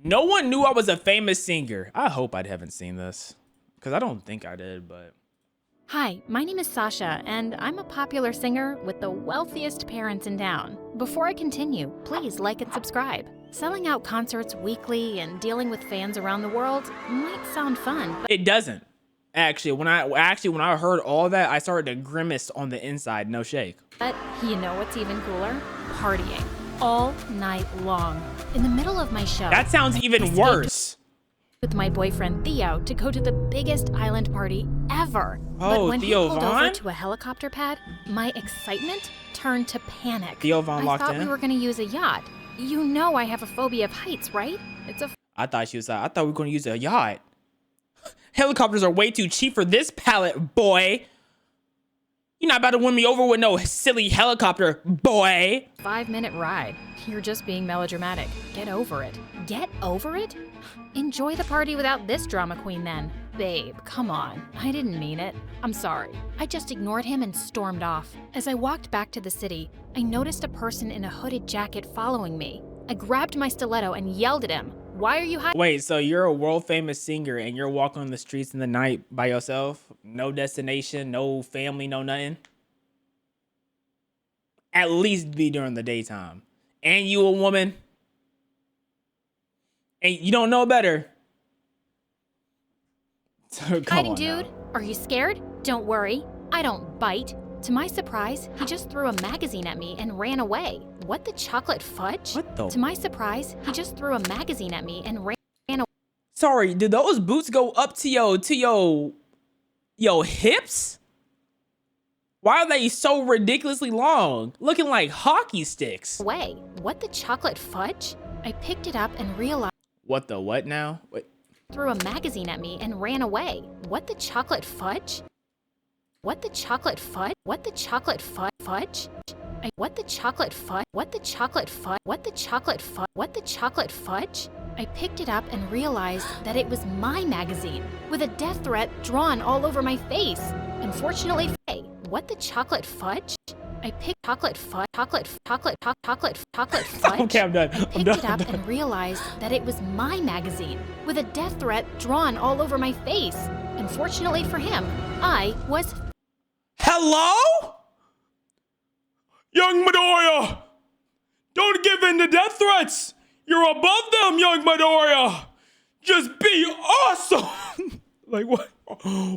No one knew I was a famous singer. I hope I haven't seen this, because I don't think I did, but... Hi, my name is Sasha, and I'm a popular singer with the wealthiest parents in town. Before I continue, please like and subscribe. Selling out concerts weekly and dealing with fans around the world might sound fun, but it doesn't. Actually, when I heard all that, I started to grimace on the inside, no shake. But you know what's even cooler? Partying. All night long. In the middle of my show. That sounds even worse. With my boyfriend Theo to go to the biggest island party ever. Oh, but when Theo he pulled Von? over to a helicopter pad, my excitement turned to panic. Theo Von locked in? I thought we were gonna use a yacht. You know I have a phobia of heights, right? I thought we were gonna use a yacht. Helicopters are way too cheap for this pallet, boy. You're not about to win me over with no silly helicopter, boy. 5-minute ride. You're just being melodramatic. Get over it. Get over it? Enjoy the party without this drama queen then. Babe, come on. I didn't mean it. I'm sorry. I just ignored him and stormed off. As I walked back to the city, I noticed a person in a hooded jacket following me. I grabbed my stiletto and yelled at him. Why are you hiding? Wait, so you're a world famous singer and you're walking on the streets in the night by yourself? No destination, no family, no nothing? At least be during the daytime. And you a woman? And you don't know better. So, Hiding, dude? Are you scared? Don't worry. I don't bite. To my surprise, he just threw a magazine at me and ran away. What the chocolate fudge? What the? To my surprise, he just threw a magazine at me and ran away. Sorry, did those boots go up to your hips? Why are they so ridiculously long? Looking like hockey sticks. What the chocolate fudge? I picked it up and realized. What the what now? Wait. Threw a magazine at me and ran away. What the chocolate fudge? What the chocolate fudge? What the chocolate fudge? What the chocolate fudge? What the chocolate fudge? What the chocolate fudge? What the chocolate fudge? I picked it up and realized that it was my magazine with a death threat drawn all over my face. Unfortunately, what the chocolate fudge? I picked chocolate fudge. Chocolate fudge. Okay, I'm done. I picked it up and realized that it was my magazine with a death threat drawn all over my face. Unfortunately for him, I was. Hello? Young Midoriya! Don't give in to death threats! You're above them, young Midoriya! Just be awesome! Like, what?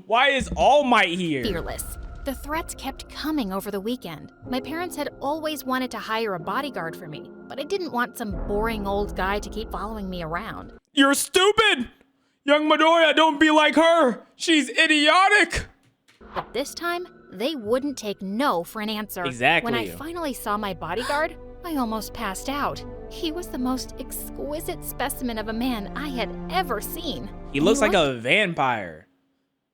Why is All Might here? Fearless. The threats kept coming over the weekend. My parents had always wanted to hire a bodyguard for me, but I didn't want some boring old guy to keep following me around. You're stupid! Young Midoriya, don't be like her! She's idiotic! But this time, they wouldn't take no for an answer. Exactly. When I finally saw my bodyguard, I almost passed out. He was the most exquisite specimen of a man I had ever seen. He looks like a vampire.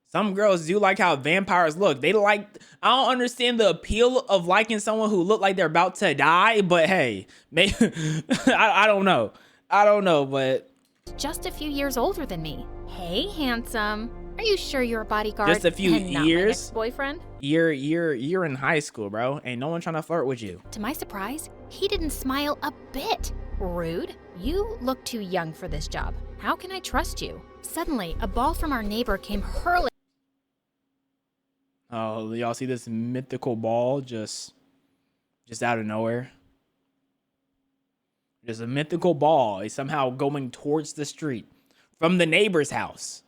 Some girls do like how vampires look. I don't understand the appeal of liking someone who look like they're about to die, but hey, maybe, I don't know. But just a few years older than me. Hey, handsome. Are you sure you're a bodyguard? Just a few and not years? My ex-boyfriend? You're in high school, bro. Ain't no one trying to flirt with you. To my surprise, he didn't smile a bit. Rude. You look too young for this job. How can I trust you? Suddenly, a ball from our neighbor came hurling. Oh, y'all see this mythical ball just out of nowhere? There's a mythical ball. It's somehow going towards the street from the neighbor's house.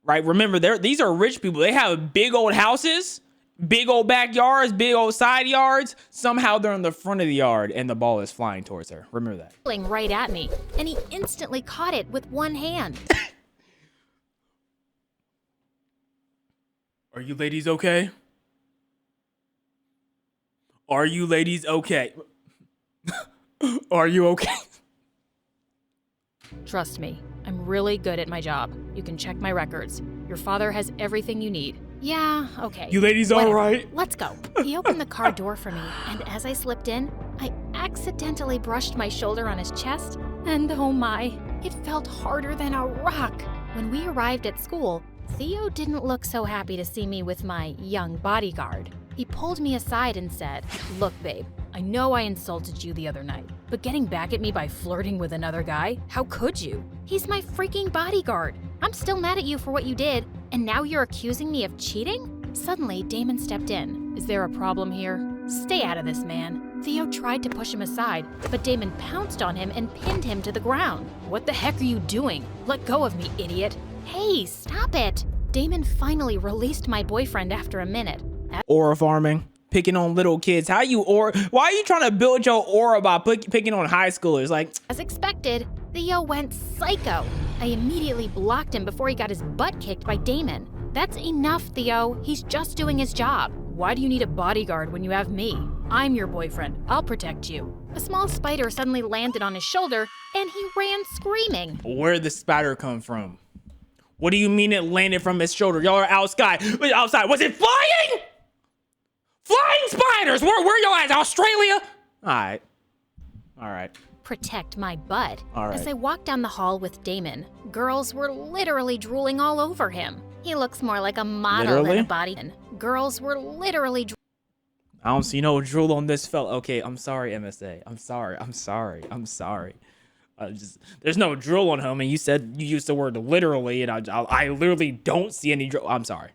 Right? Remember, these are rich people. They have big old houses, big old backyards, big old side yards. Somehow they're in the front of the yard and the ball is flying towards her. Remember that. Right at me, and he instantly caught it with one hand. Are you ladies okay? Are you ladies okay? Are you okay? Trust me, I'm really good at my job. You can check my records. Your father has everything you need. Yeah, okay. You ladies all right? Let's go. He opened the car door for me, and as I slipped in, I accidentally brushed my shoulder on his chest, and oh my, it felt harder than a rock. When we arrived at school, Theo didn't look so happy to see me with my young bodyguard. He pulled me aside and said, "Look, babe, I know I insulted you the other night, But getting back at me by flirting with another guy? How could you? He's my freaking bodyguard. I'm still mad at you for what you did, and now you're accusing me of cheating? Suddenly, Damon stepped in. Is there a problem here? Stay out of this, man. Theo tried to push him aside, but Damon pounced on him and pinned him to the ground. What the heck are you doing? Let go of me, idiot. Hey, stop it. Damon finally released my boyfriend after a minute. Aura farming, picking on little kids. Why are you trying to build your aura by picking on high schoolers? Like, as expected, Theo went psycho. I immediately blocked him before he got his butt kicked by Damon. That's enough, Theo. He's just doing his job. Why do you need a bodyguard when you have me? I'm your boyfriend. I'll protect you. A small spider suddenly landed on his shoulder, and he ran screaming. Where'd the spider come from? What do you mean it landed from his shoulder? Y'all are outside. Was it flying? Flying spiders! Where y'all at? Australia? All right. Protect my butt. All right. As I walked down the hall with Damon, girls were literally drooling all over him. He looks more like a model than a body. Girls were literally I don't see no drool on this fella. Okay, I'm sorry, MSA. I'm sorry. There's no drool on him, and you said you used the word literally, and I literally don't see any drool. I'm sorry.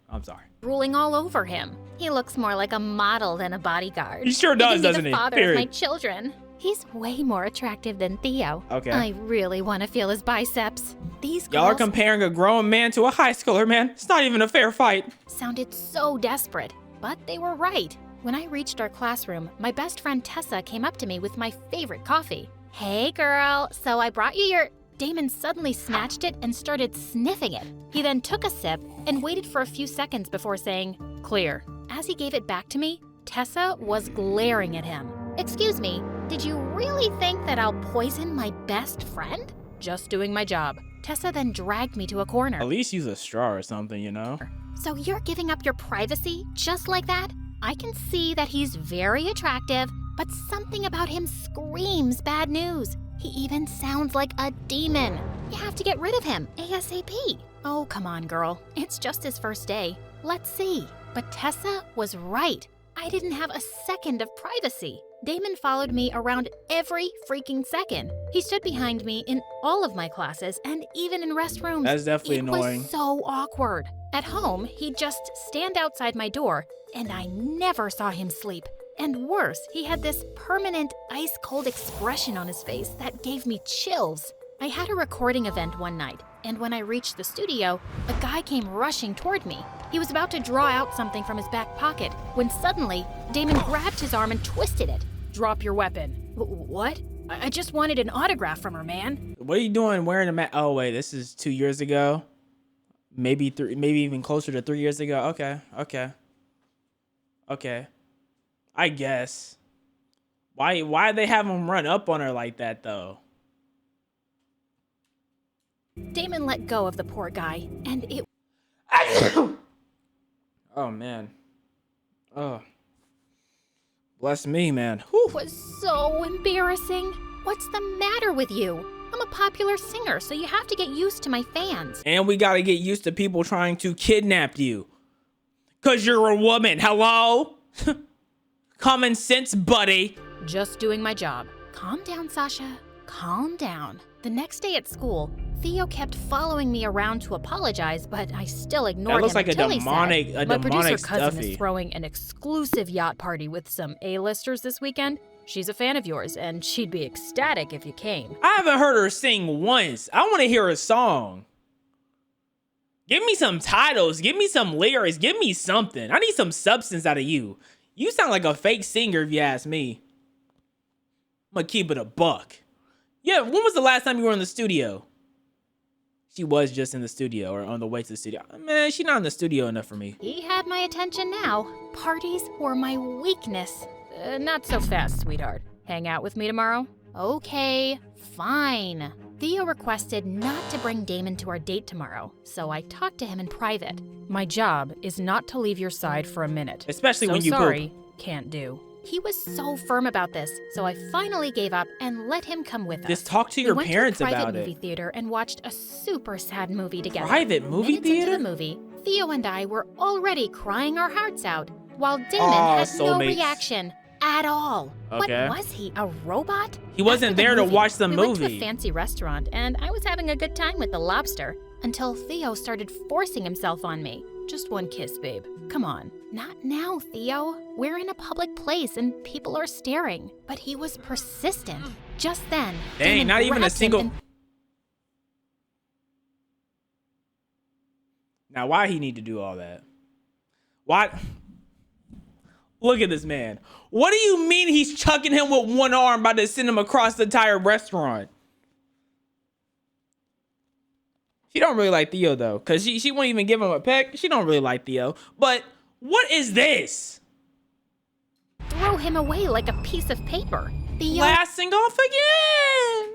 drooling all over him. He looks more like a model than a bodyguard. He sure does, doesn't he? The father of my children. He's way more attractive than Theo. Okay. I really want to feel his biceps. These girls Y'all are comparing a grown man to a high schooler, man. It's not even a fair fight. Sounded so desperate, but they were right. When I reached our classroom, my best friend Tessa came up to me with my favorite coffee. Hey girl, so I brought you your... Damon suddenly snatched it and started sniffing it. He then took a sip and waited for a few seconds before saying, "Clear." As he gave it back to me, Tessa was glaring at him. "Excuse me, did you really think that I'll poison my best friend?" "Just doing my job." Tessa then dragged me to a corner. At least use a straw or something, you know? "So you're giving up your privacy just like that? I can see that he's very attractive, but something about him screams bad news. He even sounds like a demon. You have to get rid of him ASAP." "Oh, come on, girl. It's just his first day. Let's see." But Tessa was right. I didn't have a second of privacy. Damon followed me around every freaking second. He stood behind me in all of my classes and even in restrooms. That's definitely annoying. It was so awkward. At home, he'd just stand outside my door, and I never saw him sleep. And worse, he had this permanent ice-cold expression on his face that gave me chills. I had a recording event one night, and when I reached the studio, a guy came rushing toward me. He was about to draw out something from his back pocket when suddenly, Damon grabbed his arm and twisted it. "Drop your weapon." "What? I just wanted an autograph from her, man." What are you doing wearing a mask? Oh, wait, this is 2 years ago. Maybe even closer to 3 years ago. Okay. I guess. Why they have him run up on her like that, though? Damon let go of the poor guy, and it... Oh, man. Oh. Bless me, man. Whew. was so embarrassing. What's the matter with you? I'm a popular singer, so you have to get used to my fans. And we gotta get used to people trying to kidnap you. 'Cause you're a woman. Hello? Common sense, buddy. Just doing my job. Calm down, Sasha. Calm down. The next day at school, Theo kept following me around to apologize, but I still ignored him. That looks like until he said, "My producer cousin stuffy. is throwing an exclusive yacht party with some A-listers this weekend. She's a fan of yours, and she'd be ecstatic if you came." I haven't heard her sing once. I want to hear a song. Give me some titles. Give me some lyrics. Give me something. I need some substance out of you. You sound like a fake singer if you ask me. I'm gonna keep it a buck. Yeah, when was the last time you were in the studio? She was just in the studio or on the way to the studio. Man, she's not in the studio enough for me. He had my attention now. Parties were my weakness. Not so fast, sweetheart. Hang out with me tomorrow? Okay, fine. Theo requested not to bring Damon to our date tomorrow, so I talked to him in private. "My job is not to leave your side for a minute. Especially when you sorry, can't do." He was so firm about this, so I finally gave up and let him come with us. Just talk to your parents about it. We went to a private movie theater and watched a super sad movie together. Private movie Minutes theater? into the movie, Theo and I were already crying our hearts out, while Damon had no soulmates. reaction. at all. Okay. What was he, a robot? He wasn't After there to watch the we went to a movie. fancy restaurant, and I was having a good time with the lobster until Theo started forcing himself on me. Just one kiss, babe. Come on. Not now, Theo. We're in a public place and people are staring. But he was persistent. Just then, Dang, Damon not even a grabbed him single. and Now, why he need to do all that? Why? Look at this man. What do you mean he's chucking him with one arm, about to send him across the entire restaurant? She don't really like Theo though, cause she won't even give him a peck. She don't really like Theo. But what is this? threw him away like a piece of paper. Theo Blasting off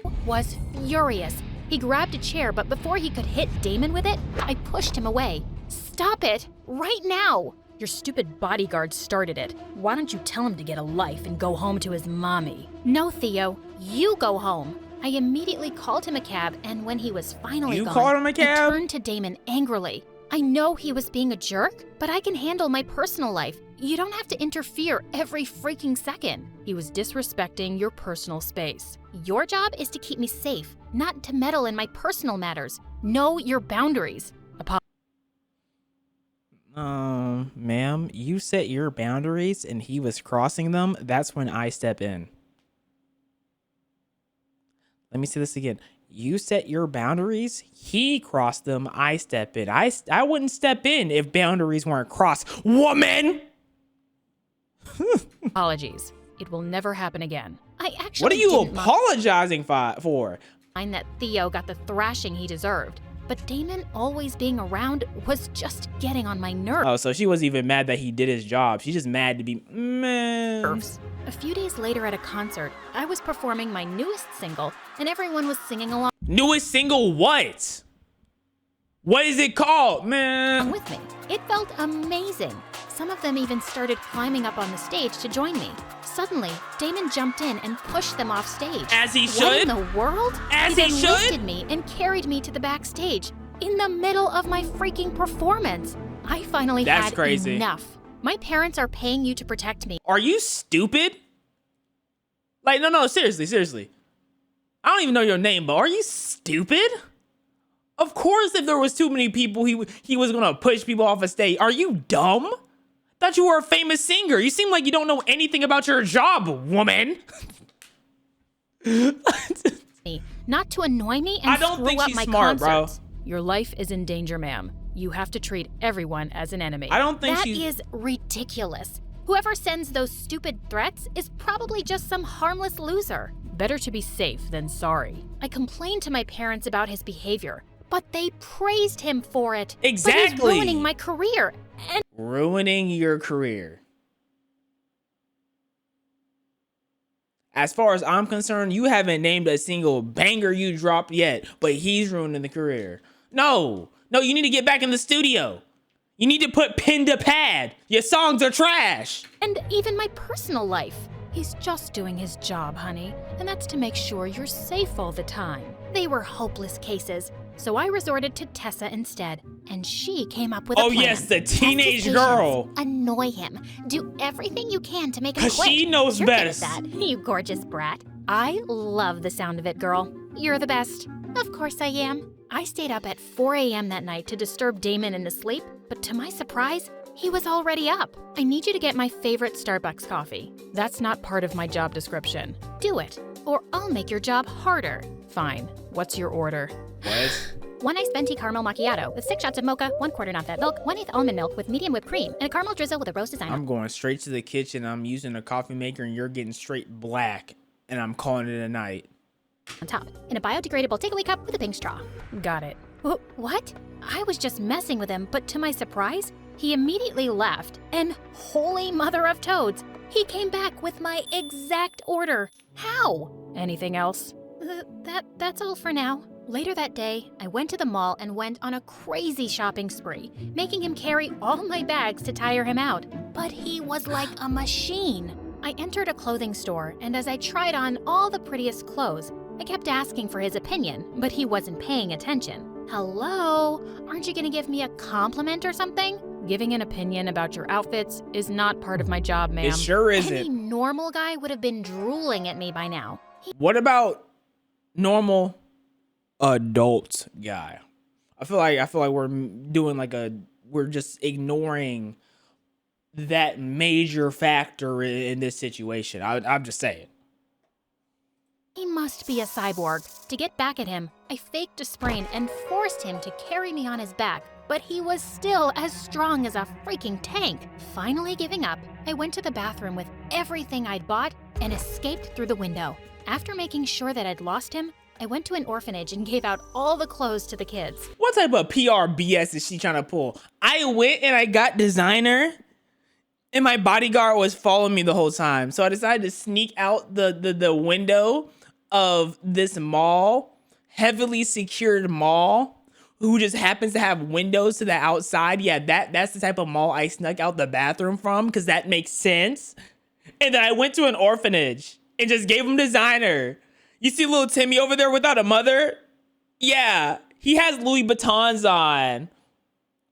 again. was furious. He grabbed a chair, but before he could hit Damon with it, I pushed him away. Stop it, right now! Your stupid bodyguard started it. Why don't you tell him to get a life and go home to his mommy? No, Theo, you go home. I immediately called him a cab, and when he was finally You gone, called him a I cab? turned to Damon angrily. I know he was being a jerk, but I can handle my personal life. You don't have to interfere every freaking second. He was disrespecting your personal space. Your job is to keep me safe, not to meddle in my personal matters. Know your boundaries. Ma'am, you set your boundaries and he was crossing them. That's when I step in. Let me say this again. You set your boundaries, he crossed them, I step in. I wouldn't step in if boundaries weren't crossed. Woman! Apologies. It will never happen again. I actually What are you didn't apologizing for? mind that Theo got the thrashing he deserved, but Damon always being around was just getting on my nerves. Oh, so she wasn't even mad that he did his job. She's just mad to be, man. A few days later at a concert, I was performing my newest single, and everyone was singing along Newest single what? What is it called, man? with me. It felt amazing. Some of them even started climbing up on the stage to join me. Suddenly, Damon jumped in and pushed them off stage. As he What in should. the world? As he he then should. lifted me and carried me to the backstage in the middle of my freaking performance. I finally That's had crazy. enough. My parents are paying you to protect me. Are you stupid? Like, no, seriously. I don't even know your name, but are you stupid? Of course, if there was too many people, he was gonna push people off a stage. Are you dumb? Thought you were a famous singer. You seem like you don't know anything about your job, woman. Not to annoy me and I don't screw think up she's my smart, bro. concerts. Your life is in danger, ma'am. You have to treat everyone as an enemy. I don't think That she's... is ridiculous. Whoever sends those stupid threats is probably just some harmless loser. Better to be safe than sorry. I complained to my parents about his behavior, but they praised him for it. But Exactly. he's ruining my career. And Ruining your career. As far as I'm concerned, you haven't named a single banger you dropped yet, but he's ruining the career. No, you need to get back in the studio. You need to put pen to pad. Your songs are trash. and even my personal life. He's just doing his job, honey, and that's to make sure you're safe all the time. They were hopeless cases, so I resorted to Tessa instead, and she came up with a Oh, plan. yes, the Test his teenage patience, girl. Annoy him. Do everything you can to make him 'Cause quit. she knows You're best. Good at that, you gorgeous brat. I love the sound of it, girl. You're the best. Of course I am. I stayed up at 4 a.m. that night to disturb Damon in his sleep, but to my surprise, he was already up. I need you to get my favorite Starbucks coffee. That's not part of my job description. Do it, or I'll make your job harder. Fine. What's your order? What? 1 iced venti caramel macchiato with 6 shots of mocha, 1/4 not-fat milk, 1/8 almond milk with medium whipped cream, and a caramel drizzle with a rose design. I'm going straight to the kitchen. I'm using a coffee maker and you're getting straight black. And I'm calling it a night. On top, in a biodegradable takeaway cup with a pink straw. Got it. What? I was just messing with him, but to my surprise, he immediately left. And holy mother of toads, he came back with my exact order. How? Anything else? That's all for now. Later that day, I went to the mall and went on a crazy shopping spree, making him carry all my bags to tire him out. But he was like a machine. I entered a clothing store, and as I tried on all the prettiest clothes, I kept asking for his opinion, but he wasn't paying attention. Hello? Aren't you gonna give me a compliment or something? Giving an opinion about your outfits is not part of my job, ma'am. It sure Any isn't. normal guy would have been drooling at me by now. What about normal adult guy? I feel like we're doing we're just ignoring that major factor in this situation. I'm just saying. He must be a cyborg. To get back at him, I faked a sprain and forced him to carry me on his back, but he was still as strong as a freaking tank. Finally giving up, I went to the bathroom with everything I'd bought and escaped through the window. After making sure that I'd lost him, I went to an orphanage and gave out all the clothes to the kids. What type of PR BS is she trying to pull? I went and I got designer, and my bodyguard was following me the whole time. So I decided to sneak out the window of this mall, heavily secured mall, who just happens to have windows to the outside. Yeah, that's the type of mall I snuck out the bathroom from, because that makes sense. And then I went to an orphanage and just gave him designer. You see little Timmy over there without a mother? Yeah, he has Louis Vuittons on.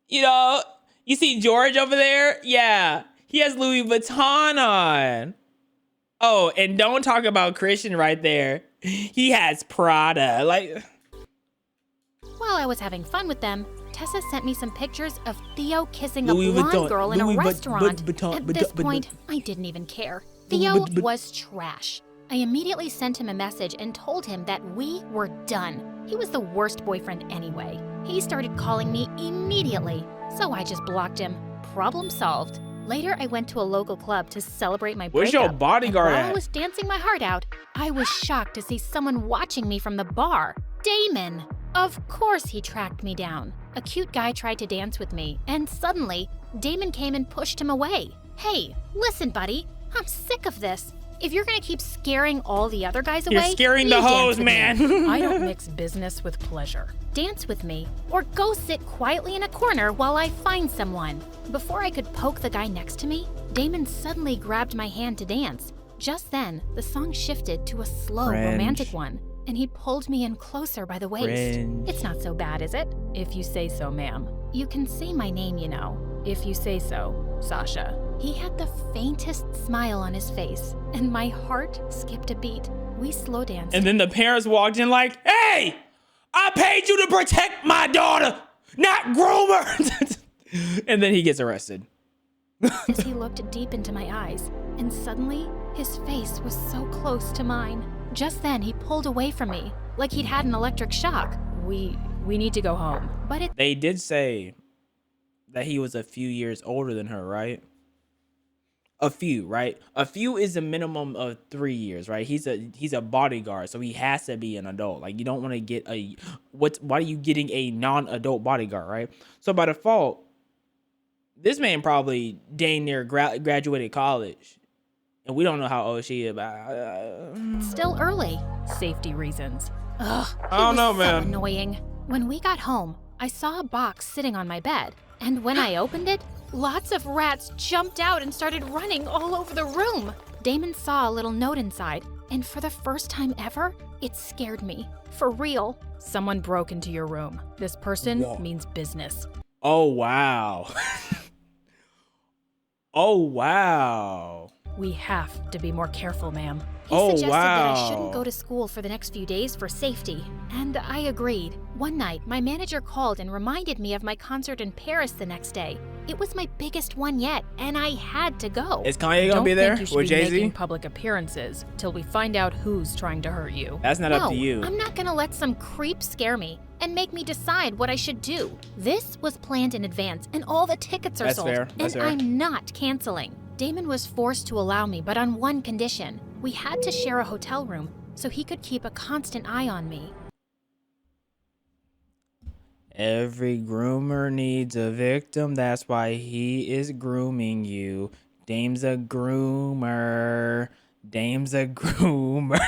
You know, you see George over there? Yeah, he has Louis Vuitton on. Oh, and don't talk about Christian right there. He has Prada. While I was having fun with them, Tessa sent me some pictures of Theo kissing Louis a blonde Vuitton, girl in Louis a restaurant. Vuitton, At this Vuitton, point, I didn't even care. Theo was trash. I immediately sent him a message and told him that we were done. He was the worst boyfriend anyway. He started calling me immediately, so I just blocked him. Problem solved. Later, I went to a local club to celebrate my breakup. Where's your bodyguard and while at? I was dancing my heart out, I was shocked to see someone watching me from the bar. Damon! Of course he tracked me down. A cute guy tried to dance with me, and suddenly, Damon came and pushed him away. Hey, listen, buddy, I'm sick of this. If you're gonna keep scaring all the other guys away, You're scaring the you dance hoes, with man. me. I don't mix business with pleasure. Dance with me, or go sit quietly in a corner while I find someone. Before I could poke the guy next to me, Damon suddenly grabbed my hand to dance. Just then, the song shifted to a slow, Cringe. romantic one, and he pulled me in closer by the waist. Cringe. It's not so bad, is it? If you say so, ma'am. You can say my name, you know. If you say so, Sasha. He had the faintest smile on his face, and my heart skipped a beat. We slow danced. And then the parents walked in like, hey, I paid you to protect my daughter, not groom her. And then he gets arrested. As he looked deep into my eyes, and suddenly his face was so close to mine. Just then he pulled away from me, like he'd had an electric shock. We need to go home. But They did say that he was a few years older than her, right? A few, right? A few is a minimum of 3 years, right? He's a bodyguard, so he has to be an adult. Like, you don't want to get why are you getting a non-adult bodyguard, right? So by default, this man probably dang near graduated college, and we don't know how old she is. it's still early. Safety reasons. Ugh, I don't know, so man. Annoying. When we got home, I saw a box sitting on my bed, and when I opened it, lots of rats jumped out and started running all over the room. Damon saw a little note inside, and for the first time ever, it scared me. For real. Someone broke into your room. This person means business. Oh, wow. Oh, wow. We have to be more careful, ma'am. He Oh, suggested that I wow. shouldn't go to school for the next few days for safety, and I agreed. One night, my manager called and reminded me of my concert in Paris the next day. It was my biggest one yet, and I had to go. Is Kanye gonna be there Don't think you should with be Jay-Z? making public appearances till we find out who's trying to hurt you. That's not up to you. I'm not gonna let some creep scare me and make me decide what I should do. This was planned in advance, and all the tickets are That's sold, fair. That's and fair. I'm not canceling. Damon was forced to allow me, but on one condition. We had to share a hotel room so he could keep a constant eye on me. Every groomer needs a victim. That's why he is grooming you. Dame's a groomer. Dame's a groomer.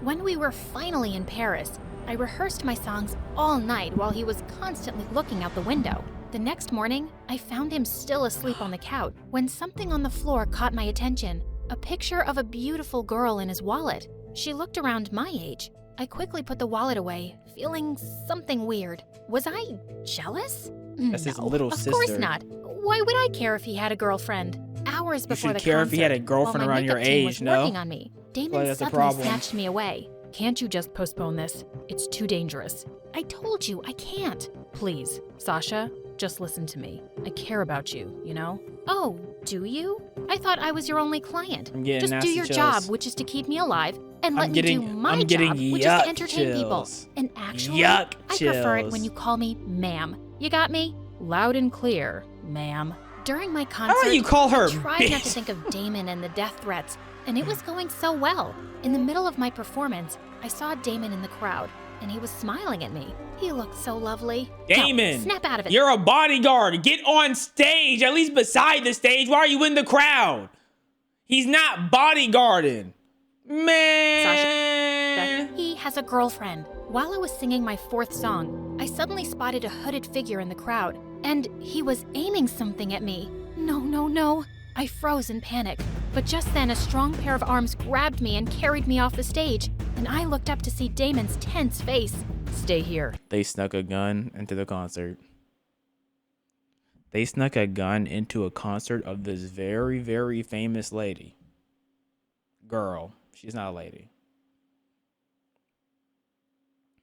When we were finally in Paris, I rehearsed my songs all night while he was constantly looking out the window. The next morning, I found him still asleep on the couch when something on the floor caught my attention. A picture of a beautiful girl in his wallet. She looked around my age. I quickly put the wallet away, feeling something weird. Was I jealous? That's his little of sister. course not. Why would I care if he had a girlfriend? Hours before the should care if he had a concert, girlfriend while my around your makeup team age, was no? working on me, Damon that's a suddenly problem. snatched me away. Can't you just postpone this? It's too dangerous. I told you, I can't. Please, Sasha, just listen to me. I care about you, you know? Oh, do you? I thought I was your only client. I'm getting Just do nasty your chills. job, which is to keep me alive, and let me do my I'm getting job, which is to yuck entertain people. chills. And actually, Yuck I prefer it chills. when you call me ma'am. You got me? Loud and clear, ma'am. During my concert, How about you call her I tried not to bitch? think of Damon and the death threats, and it was going so well. In the middle of my performance, I saw Damon in the crowd, and he was smiling at me. He looked so lovely. Damon, No, snap out of it. you're a bodyguard. Get on stage, at least beside the stage. Why are you in the crowd? He's not bodyguarding. Man. He has a girlfriend. While I was singing my fourth song, I suddenly spotted a hooded figure in the crowd, and he was aiming something at me. No, no, no. I froze in panic, but just then a strong pair of arms grabbed me and carried me off the stage, and I looked up to see Damon's tense face. Stay here. They snuck a gun into the concert. They snuck a gun into a concert of this very, very famous lady. Girl. She's not a lady.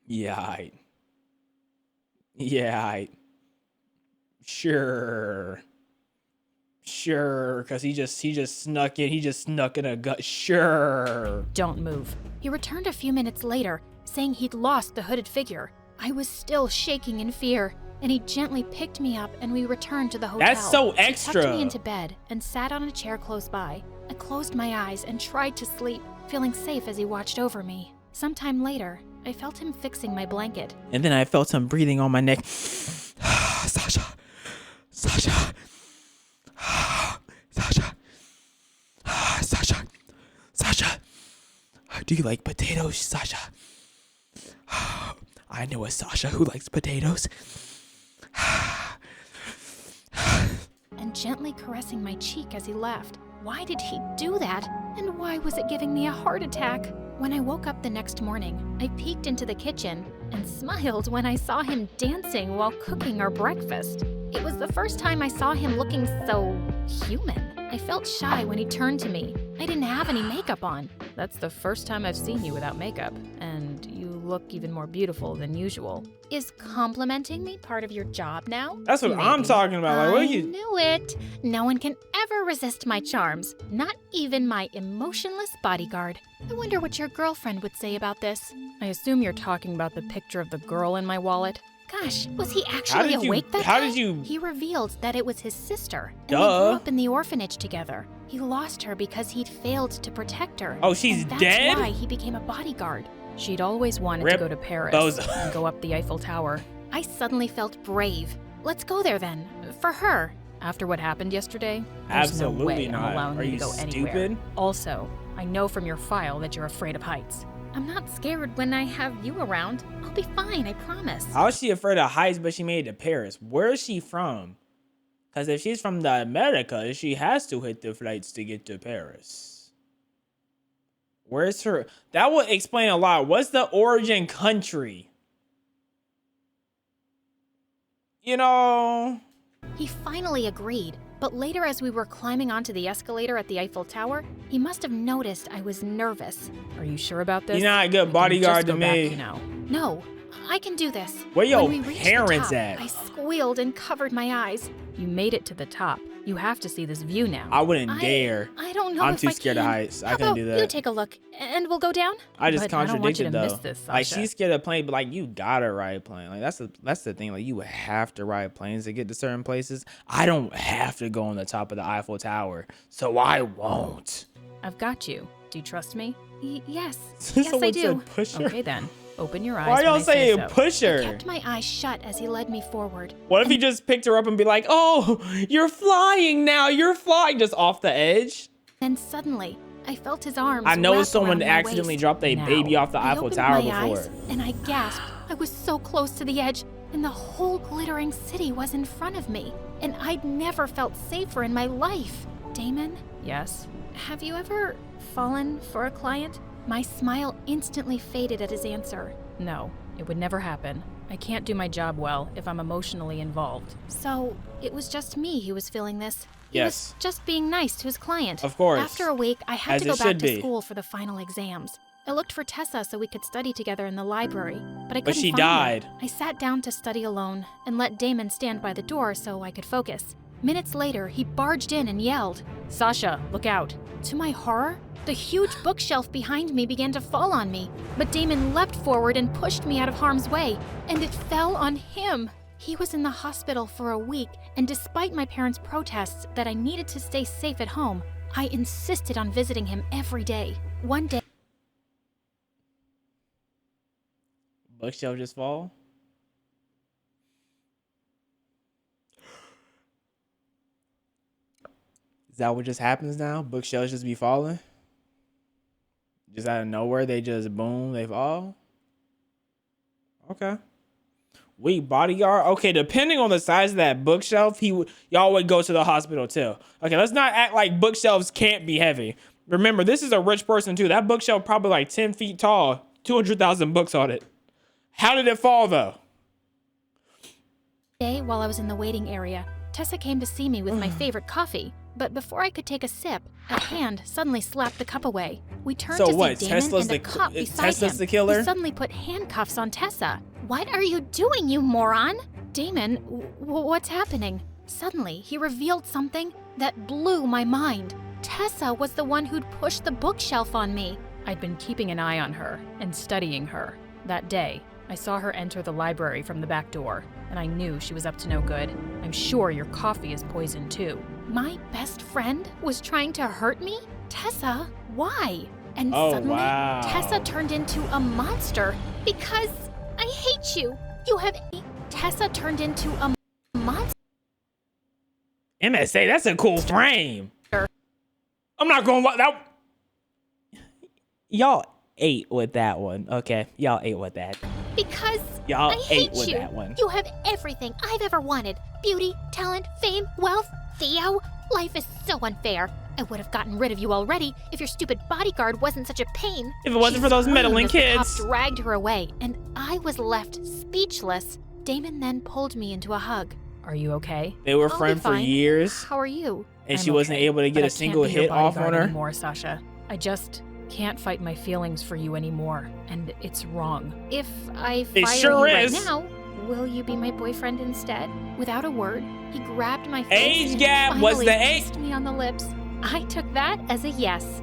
Yeah, aight. Yeah, aight. Sure, because he just snuck in. He just snuck in a gun. Sure. Don't move. He returned a few minutes later, saying he'd lost the hooded figure. I was still shaking in fear, and he gently picked me up and we returned to the hotel. That's so He extra. tucked me into bed and sat on a chair close by. I closed my eyes and tried to sleep, feeling safe as he watched over me. Sometime later, I felt him fixing my blanket. And then I felt him breathing on my neck. Sasha. Sasha. Sasha. Sasha. Sasha. Do you like potatoes, Sasha? I know a Sasha who likes potatoes. And gently caressing my cheek as he left. Why did he do that? And why was it giving me a heart attack? When I woke up the next morning, I peeked into the kitchen and smiled when I saw him dancing while cooking our breakfast. It was the first time I saw him looking so human. I felt shy when he turned to me. I didn't have any makeup on. That's the first time I've seen you without makeup, and you look even more beautiful than usual. Is complimenting me part of your job now? That's what I'm Maybe. talking about. Like, what are I you? knew it. No one can ever resist my charms, not even my emotionless bodyguard. I wonder what your girlfriend would say about this. I assume you're talking about the picture of the girl in my wallet. Gosh, was he actually awake that How day? did you? He revealed that it was his sister, and Duh. they grew up in the orphanage together. He lost her because he'd failed to protect her. Oh, she's and that's dead? why he became a bodyguard. She'd always wanted Rip to go to Paris bozo. and go up the Eiffel Tower. I suddenly felt brave. Let's go there then, for her. After what happened yesterday, there's Absolutely no way not. I'm allowing Are you you to go stupid? anywhere. Also, I know from your file that you're afraid of heights. I'm not scared when I have you around. I'll be fine, I promise. How is she afraid of heights, but she made it to Paris? Where is she from? Because if she's from the Americas, she has to hit the flights to get to Paris. Where's her? That would explain a lot. What's the origin country? You know? He finally agreed, but later as we were climbing onto the escalator at the Eiffel Tower, he must have noticed I was nervous. Are you sure about this? You're not a good I can bodyguard just to go back, me. you know. No, I can do this. Where your When we reached parents the top, at? I squealed and covered my eyes. You made it to the top. You have to see this view now. I wouldn't dare. I don't know I'm if too I scared of can. heights. I How couldn't about do that. You take a look, and we'll go down. I just But I don't want you contradicted to though. miss this, Like Sasha. she's scared of planes, but like you gotta ride a plane. Like that's the thing. Like you have to ride planes to get to certain places. I don't have to go on the top of the Eiffel Tower, so I won't. I've got you. Do you trust me? Yes. Yes, Someone I do. said push her. Okay then. Open your eyes. Why when y'all I say saying so. push I her? kept my eyes shut as he led me forward. What if he just picked her up and be like, "Oh, you're flying now. You're flying," just off the edge? Then suddenly, I felt his arms. I know wrap someone around my accidentally waist. dropped a Now, baby off the I Eiffel opened Tower my before. eyes, and I gasped. I was so close to the edge, and the whole glittering city was in front of me. And I'd never felt safer in my life. Damon? Yes? Have you ever fallen for a client? My smile instantly faded at his answer. No. It would never happen. I can't do my job well if I'm emotionally involved. So, it was just me who was feeling this. He Yes. was just being nice to his client. Of course. After a week, I had As to go it back should to be. school for the final exams. I looked for Tessa so we could study together in the library, but I couldn't But she find died. her. I sat down to study alone and let Damon stand by the door so I could focus. Minutes later, he barged in and yelled, Sasha, look out. To my horror, the huge bookshelf behind me began to fall on me, but Damon leapt forward and pushed me out of harm's way, and it fell on him. He was in the hospital for a week, and despite my parents' protests that I needed to stay safe at home, I insisted on visiting him every day. One day, Bookshelf just fall. Is that what just happens now? Bookshelves just be falling? Just out of nowhere, they just boom, they fall? Okay. Wait, Bodyguard? Okay, depending on the size of that bookshelf, y'all would go to the hospital too. Okay, let's not act like bookshelves can't be heavy. Remember, this is a rich person too. That bookshelf probably like 10 feet tall, 200,000 books on it. How did it fall though? while I was in the waiting area, Tessa came to see me with my favorite coffee. But before I could take a sip, a hand suddenly slapped the cup away. We turned So to what, see Damon Tesla's and a the- cop beside Tesla's him. the killer? He suddenly put handcuffs on Tessa. What are you doing, you moron? Damon, what's happening? Suddenly, he revealed something that blew my mind. Tessa was the one who'd pushed the bookshelf on me. I'd been keeping an eye on her and studying her. That day, I saw her enter the library from the back door, and I knew she was up to no good. I'm sure your coffee is poisoned too. My best friend was trying to hurt me? Tessa, why? And Oh, suddenly, wow. Tessa turned into a monster because I hate you. You have. Tessa turned into a monster. MSA, that's a cool frame. I'm not gonna lie, that y'all ate with that one. Okay, y'all ate with that. Because Y'all I hate ate with you. that one. You have everything I've ever wanted. Beauty, talent, fame, wealth. Theo, life is so unfair. I would have gotten rid of you already if your stupid bodyguard wasn't such a pain. If it wasn't She for those screamed meddling as the kids. cops dragged her away, and I was left speechless. Damon then pulled me into a hug. Are you okay? They were I'll be friends for fine. years, How are you? and I'm she wasn't okay, able to but get I a can't single be your hit off on bodyguard her. anymore, Sasha. I just can't fight my feelings for you anymore, and it's wrong. If I It fire sure you is. right now, will you be my boyfriend instead? Without a word, he grabbed my face Age and gap was finally the age. kissed me on the lips. I took that as a yes.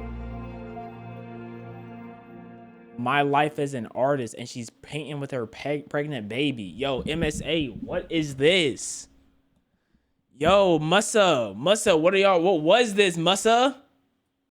My life as an artist, and she's painting with her pregnant baby. Yo, MSA, what is this? Yo, Musa, what are y'all? What was this, Musa?